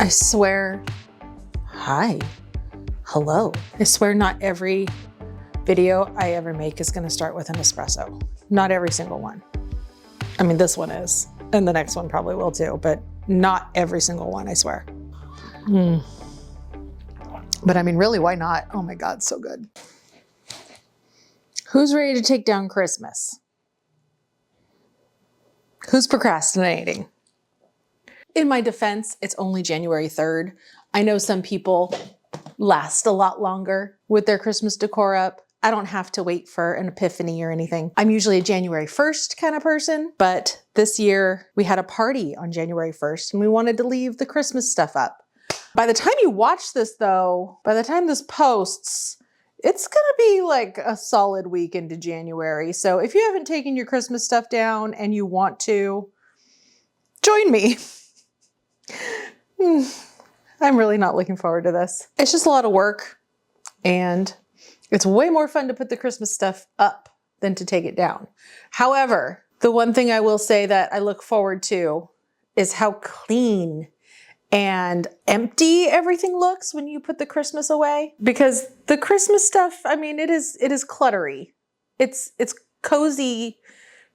I swear, hi, hello. I swear not every video I ever make is gonna start with an espresso. Not every single one. I mean, this one is, and the next one probably will too, but not every single one, I swear. But I mean, really, why not? Oh my God, so good. Who's ready to take down Christmas? Who's procrastinating? In my defense, it's only January 3rd. I know some people last a lot longer with their Christmas decor up. I don't have to wait for an epiphany or anything. I'm usually a January 1st kind of person, but this year we had a party on January 1st and we wanted to leave the Christmas stuff up. By the time you watch this though, by the time this posts, it's gonna be like a solid week into January. So if you haven't taken your Christmas stuff down and you want to, join me. I'm really not looking forward to this. It's just a lot of work and it's way more fun to put the Christmas stuff up than to take it down. However, the one thing I will say that I look forward to is how clean and empty everything looks when you put the Christmas away. Because the Christmas stuff, I mean, it is cluttery. It's cozy,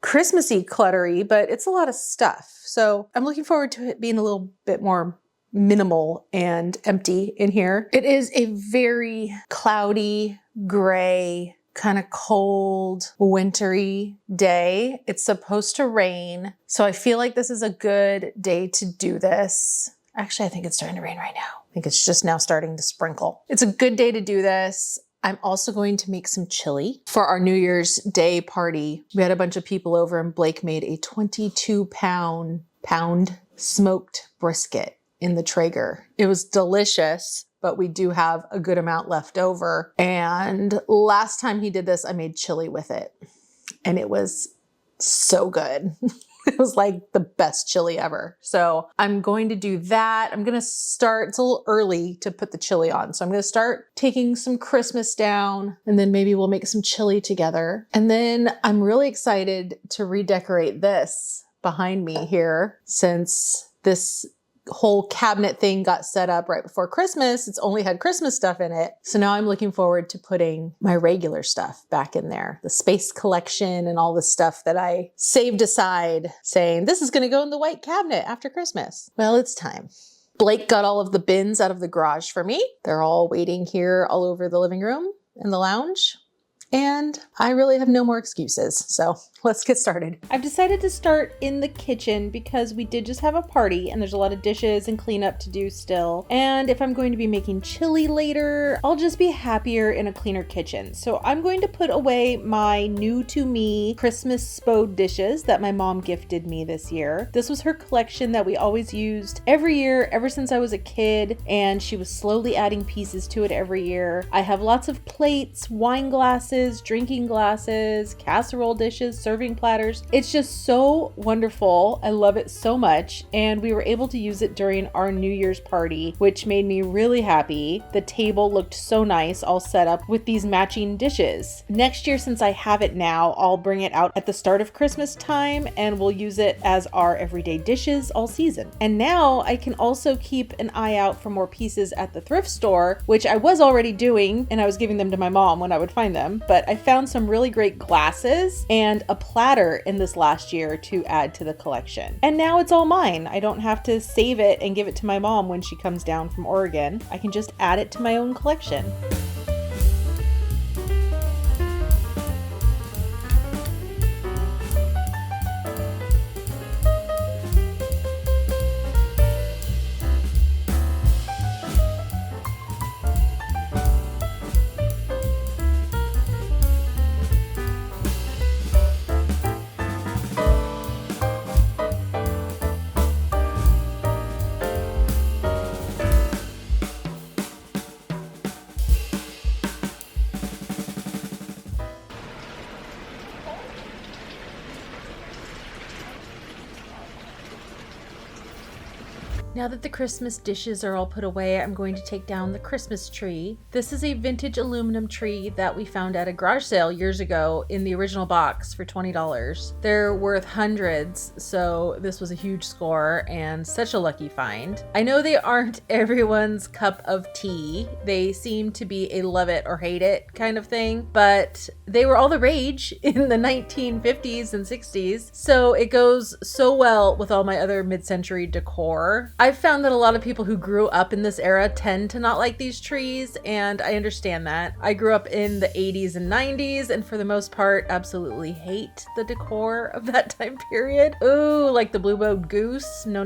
Christmassy cluttery, but it's a lot of stuff. So I'm looking forward to it being a little bit more minimal and empty in here. It is a very cloudy, gray, kind of cold, wintry day. It's supposed to rain. So I feel like this is a good day to do this. Actually, I think it's starting to rain right now. I think it's just now starting to sprinkle. It's a good day to do this. I'm also going to make some chili for our New Year's Day party. We had a bunch of people over and Blake made a 22-pound smoked brisket in the Traeger. It was delicious, but we do have a good amount left over. And last time he did this, I made chili with it and it was so good. It was like the best chili ever. So I'm going to do that. I'm gonna start, it's a little early to put the chili on. So I'm gonna start taking some Christmas down and then maybe we'll make some chili together. And then I'm really excited to redecorate this behind me here since this whole cabinet thing got set up right before Christmas. It's only had Christmas stuff in it. So now I'm looking forward to putting my regular stuff back in there. The space collection and all the stuff that I saved aside saying, this is gonna go in the white cabinet after Christmas. Well, it's time. Blake got all of the bins out of the garage for me. They're all waiting here all over the living room and the lounge. And I really have no more excuses. So let's get started. I've decided to start in the kitchen because we did just have a party and there's a lot of dishes and cleanup to do still. And if I'm going to be making chili later, I'll just be happier in a cleaner kitchen. So I'm going to put away my new to me Christmas spode dishes that my mom gifted me this year. This was her collection that we always used every year ever since I was a kid, and she was slowly adding pieces to it every year. I have lots of plates, wine glasses, drinking glasses, casserole dishes, serving platters. It's just so wonderful. I love it so much. And we were able to use it during our New Year's party, which made me really happy. The table looked so nice, all set up with these matching dishes. Next year, since I have it now, I'll bring it out at the start of Christmas time and we'll use it as our everyday dishes all season. And now I can also keep an eye out for more pieces at the thrift store, which I was already doing, and I was giving them to my mom when I would find them. But I found some really great glasses and a platter in this last year to add to the collection. And now it's all mine. I don't have to save it and give it to my mom when she comes down from Oregon. I can just add it to my own collection. Now that the Christmas dishes are all put away, I'm going to take down the Christmas tree. This is a vintage aluminum tree that we found at a garage sale years ago in the original box for $20. They're worth hundreds, so this was a huge score and such a lucky find. I know they aren't everyone's cup of tea. They seem to be a love it or hate it kind of thing, but they were all the rage in the 1950s and 60s, so it goes so well with all my other mid-century decor. I've found that a lot of people who grew up in this era tend to not like these trees, and I understand that. I grew up in the 80s and 90s, and for the most part, absolutely hate the decor of that time period. Ooh, like the blue-bowed goose? No,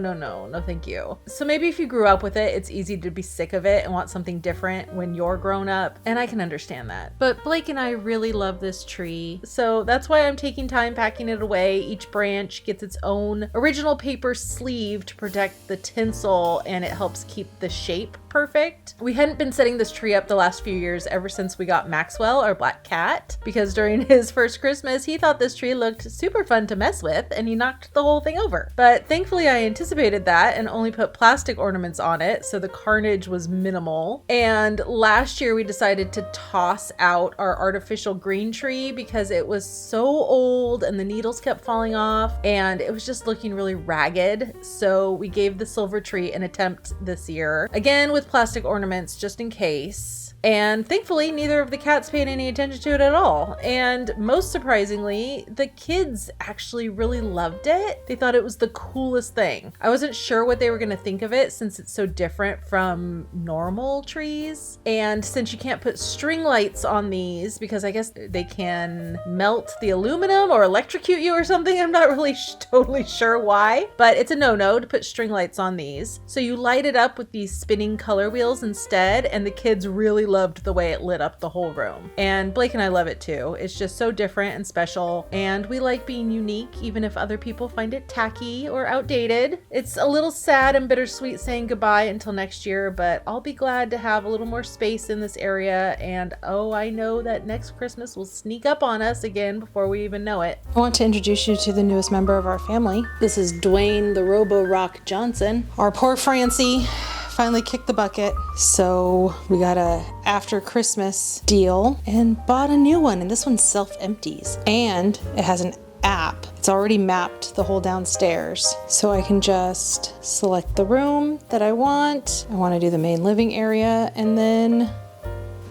thank you. So maybe if you grew up with it, it's easy to be sick of it and want something different when you're grown up, and I can understand that. But Blake and I really love this tree, so that's why I'm taking time packing it away. Each branch gets its own original paper sleeve to protect the tinsel, and it helps keep the shape perfect. We hadn't been setting this tree up the last few years ever since we got Maxwell, our black cat, because during his first Christmas, he thought this tree looked super fun to mess with, and he knocked the whole thing over. But thankfully I anticipated that and only put plastic ornaments on it, so the carnage was minimal. And last year we decided to toss out our artificial green tree because it was so old and the needles kept falling off and it was just looking really ragged. So we gave the silver tree an attempt this year, again with plastic ornaments just in case. And thankfully, neither of the cats paid any attention to it at all. And most surprisingly, the kids actually really loved it. They thought it was the coolest thing. I wasn't sure what they were gonna think of it since it's so different from normal trees. And since you can't put string lights on these, because I guess they can melt the aluminum or electrocute you or something, I'm not really totally sure why, but it's a no-no to put string lights on these. So you light it up with these spinning color wheels instead, and the kids really loved the way it lit up the whole room. And Blake and I love it too. It's just so different and special, and we like being unique even if other people find it tacky or outdated. It's a little sad and bittersweet saying goodbye until next year, but I'll be glad to have a little more space in this area, and oh, I know that next Christmas will sneak up on us again before we even know it. I want to introduce you to the newest member of our family. This is Dwayne the Robo-Rock Johnson. Our poor Francie finally kicked the bucket, so we got a after Christmas deal and bought a new one, and this one self-empties and it has an app. It's already mapped the whole downstairs, so I can just select the room that I want. I want to do the main living area and then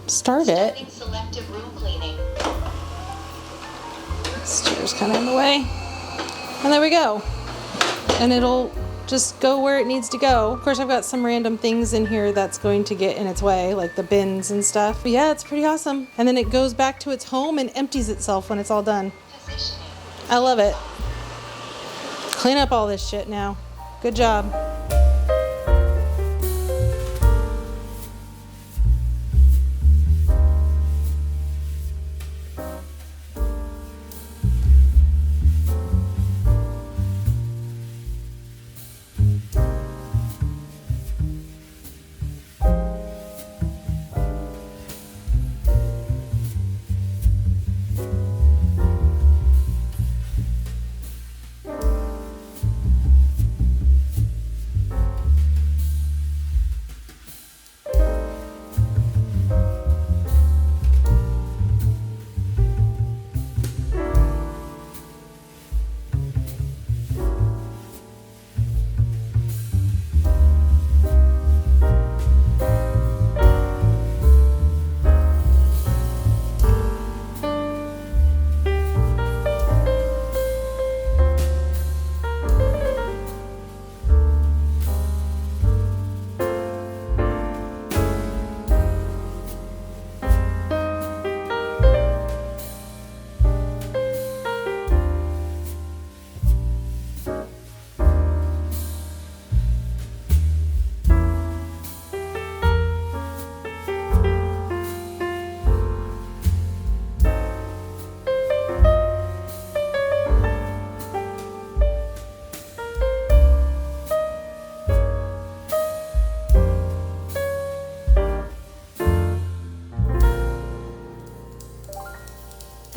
start it. Selective room cleaning. This chair's kind of in the way, and there we go, and it'll just go where it needs to go. Of course, I've got some random things in here that's going to get in its way, like the bins and stuff. But yeah, it's pretty awesome. And then it goes back to its home and empties itself when it's all done. I love it. Clean up all this shit now. Good job.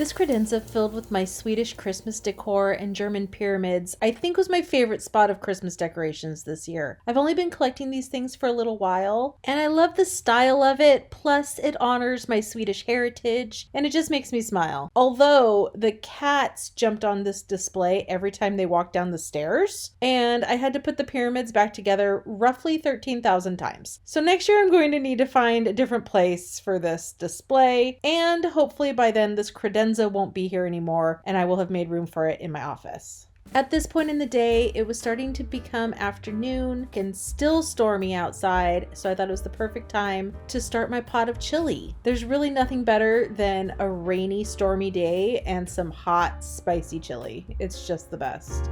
This credenza filled with my Swedish Christmas decor and German pyramids I think was my favorite spot of Christmas decorations this year. I've only been collecting these things for a little while, and I love the style of it, plus it honors my Swedish heritage, and it just makes me smile. Although the cats jumped on this display every time they walked down the stairs, and I had to put the pyramids back together roughly 13,000 times. So next year I'm going to need to find a different place for this display, and hopefully by then this credenza won't be here anymore and I will have made room for it in my office. At this point in the day, it was starting to become afternoon and still stormy outside, so I thought it was the perfect time to start my pot of chili. There's really nothing better than a rainy, stormy day and some hot, spicy chili. It's just the best.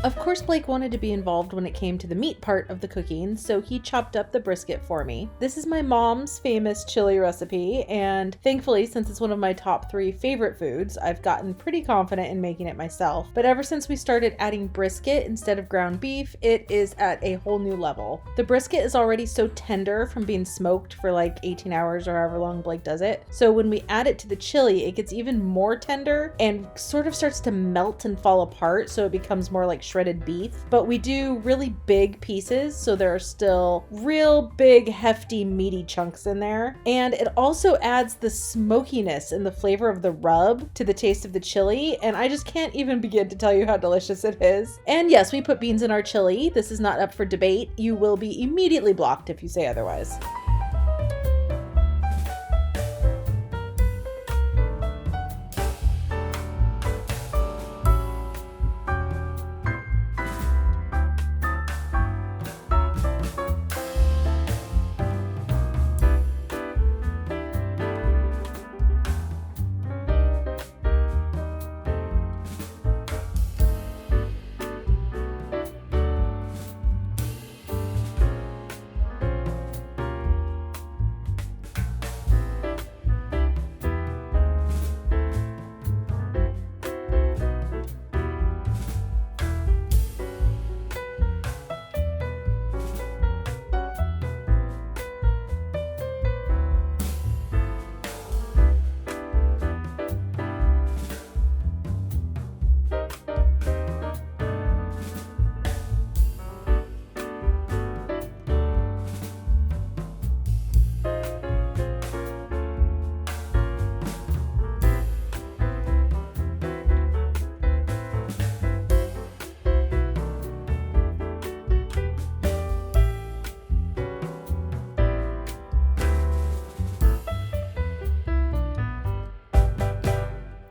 Of course, Blake wanted to be involved when it came to the meat part of the cooking, so he chopped up the brisket for me. This is my mom's famous chili recipe, and thankfully, since it's one of my top 3 favorite foods, I've gotten pretty confident in making it myself. But ever since we started adding brisket instead of ground beef, it is at a whole new level. The brisket is already so tender from being smoked for like 18 hours or however long Blake does it. So when we add it to the chili, it gets even more tender and sort of starts to melt and fall apart, so it becomes more like shredded beef. But we do really big pieces, so there are still real big, hefty, meaty chunks in there. And it also adds the smokiness and the flavor of the rub to the taste of the chili, and I just can't even begin to tell you how delicious it is. And yes, we put beans in our chili. This is not up for debate. You will be immediately blocked if you say otherwise.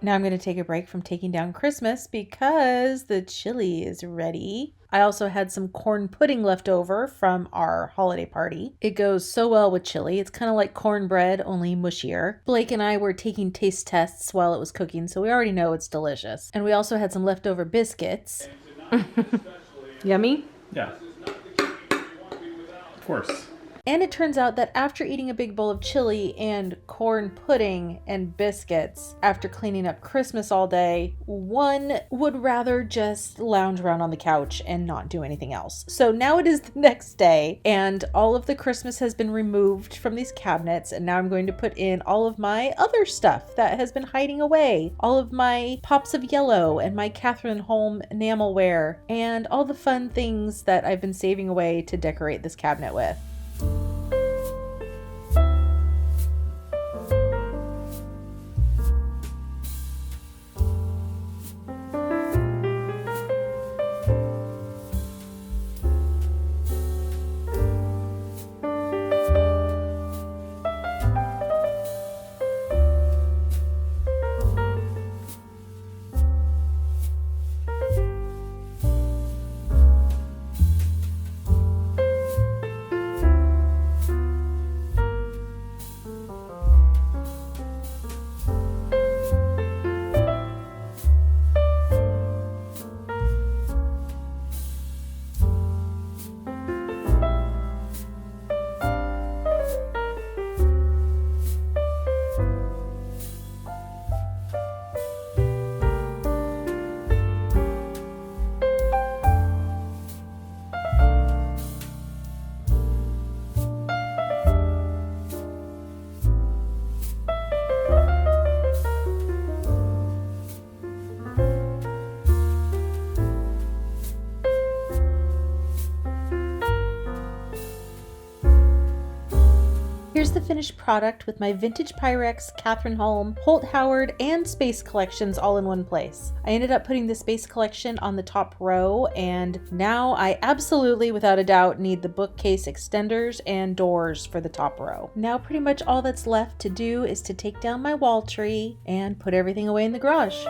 Now I'm going to take a break from taking down Christmas because the chili is ready. I also had some corn pudding left over from our holiday party. It goes so well with chili. It's kind of like cornbread, only mushier. Blake and I were taking taste tests while it was cooking, so we already know it's delicious. And we also had some leftover biscuits. Yummy? Yeah. Of course. And it turns out that after eating a big bowl of chili and corn pudding and biscuits, after cleaning up Christmas all day, one would rather just lounge around on the couch and not do anything else. So now it is the next day, and all of the Christmas has been removed from these cabinets, and now I'm going to put in all of my other stuff that has been hiding away. All of my pops of yellow and my Catherine Holm enamelware, and all the fun things that I've been saving away to decorate this cabinet with. finished product with my vintage Pyrex, Catherine Holm, Holt Howard, and Space collections all in one place. I ended up putting the Space collection on the top row, and now I absolutely, without a doubt, need the bookcase extenders and doors for the top row. Now pretty much all that's left to do is to take down my wall tree and put everything away in the garage.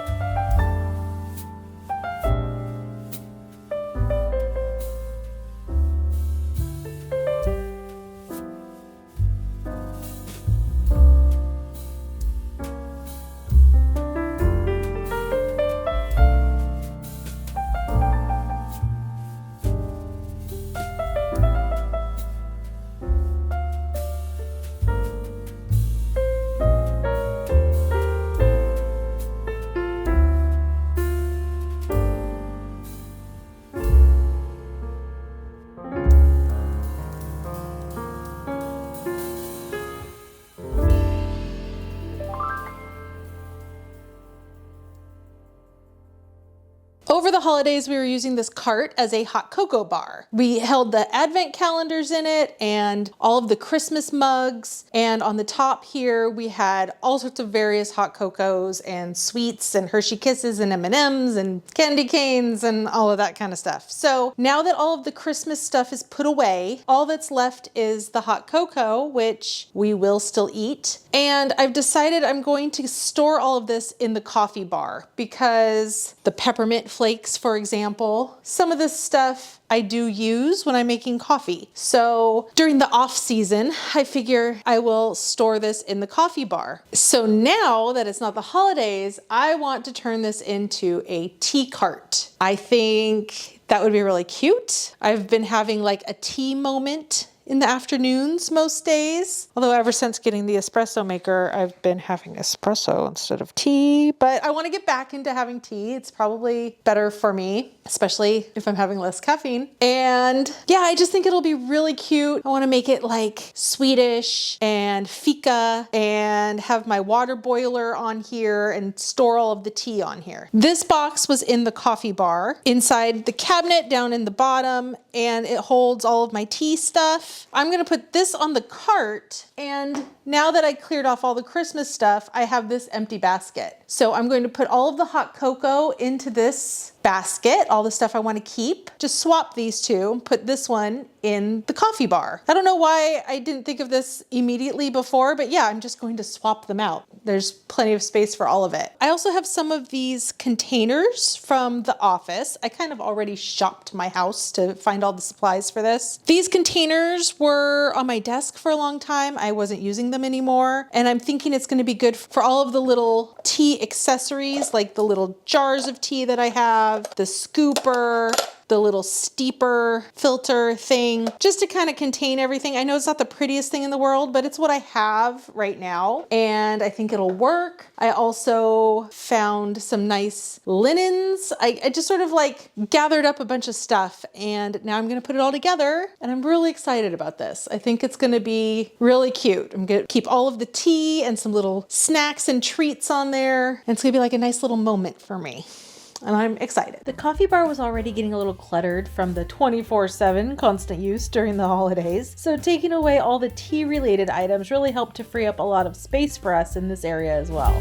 Over the holidays, we were using this cart as a hot cocoa bar. We held the advent calendars in it and all of the Christmas mugs. And on the top here, we had all sorts of various hot cocos and sweets and Hershey Kisses and M&Ms and candy canes and all of that kind of stuff. So now that all of the Christmas stuff is put away, all that's left is the hot cocoa, which we will still eat. And I've decided I'm going to store all of this in the coffee bar because the peppermint flakes, for example, some of this stuff I do use when I'm making coffee. So during the off season, I figure I will store this in the coffee bar. So now that it's not the holidays, I want to turn this into a tea cart. I think that would be really cute. I've been having like a tea moment in the afternoons most days. Although ever since getting the espresso maker, I've been having espresso instead of tea, but I want to get back into having tea. It's probably better for me, especially if I'm having less caffeine. And yeah, I just think it'll be really cute. I want to make it like Swedish and Fika and have my water boiler on here and store all of the tea on here. This box was in the coffee bar inside the cabinet down in the bottom, and it holds all of my tea stuff. I'm gonna put this on the cart, and now that I cleared off all the Christmas stuff, I have this empty basket. So I'm going to put all of the hot cocoa into this basket, all the stuff I want to keep. Just swap these two, put this one in the coffee bar. I don't know why I didn't think of this immediately before, but yeah, I'm just going to swap them out. There's plenty of space for all of it. I also have some of these containers from the office. I kind of already shopped my house to find all the supplies for this. These containers were on my desk for a long time. I wasn't using them anymore, and I'm thinking it's going to be good for all of the little tea accessories, like the little jars of tea that I have, the scooper, the little steeper filter thing, just to kind of contain everything. I know it's not the prettiest thing in the world, but it's what I have right now, and I think it'll work. I also found some nice linens. I just sort of like gathered up a bunch of stuff, and now I'm gonna put it all together, and I'm really excited about this. I think it's gonna be really cute. I'm gonna keep all of the tea and some little snacks and treats on there, and it's gonna be like a nice little moment for me. And I'm excited. The coffee bar was already getting a little cluttered from the 24/7 constant use during the holidays, so taking away all the tea related items really helped to free up a lot of space for us in this area as well.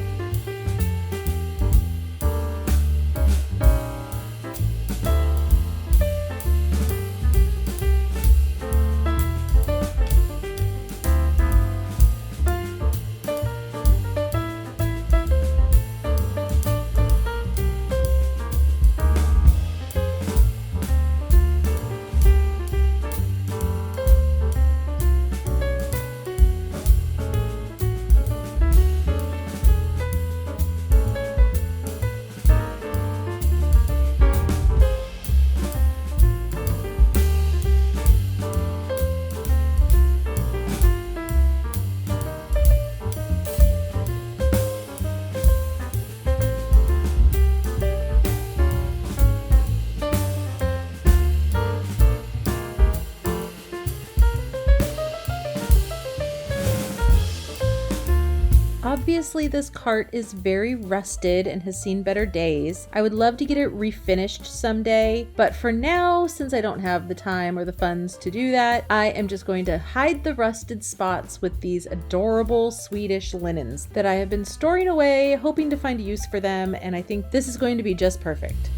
Obviously, this cart is very rusted and has seen better days. I would love to get it refinished someday, but for now, since I don't have the time or the funds to do that, I am just going to hide the rusted spots with these adorable Swedish linens that I have been storing away, hoping to find a use for them, and I think this is going to be just perfect.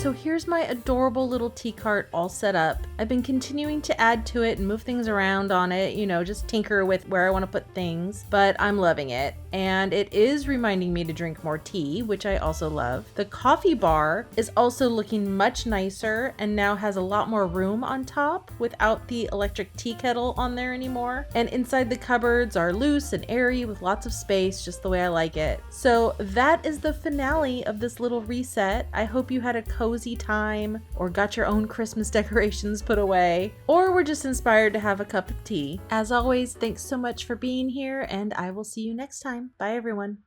So here's my adorable little tea cart all set up. I've been continuing to add to it and move things around on it, you know, just tinker with where I want to put things, but I'm loving it. And it is reminding me to drink more tea, which I also love. The coffee bar is also looking much nicer and now has a lot more room on top without the electric tea kettle on there anymore. And inside the cupboards are loose and airy with lots of space, just the way I like it. So that is the finale of this little reset. I hope you had a cozy time or got your own Christmas decorations put away, or were just inspired to have a cup of tea. As always, thanks so much for being here, and I will see you next time. Bye everyone.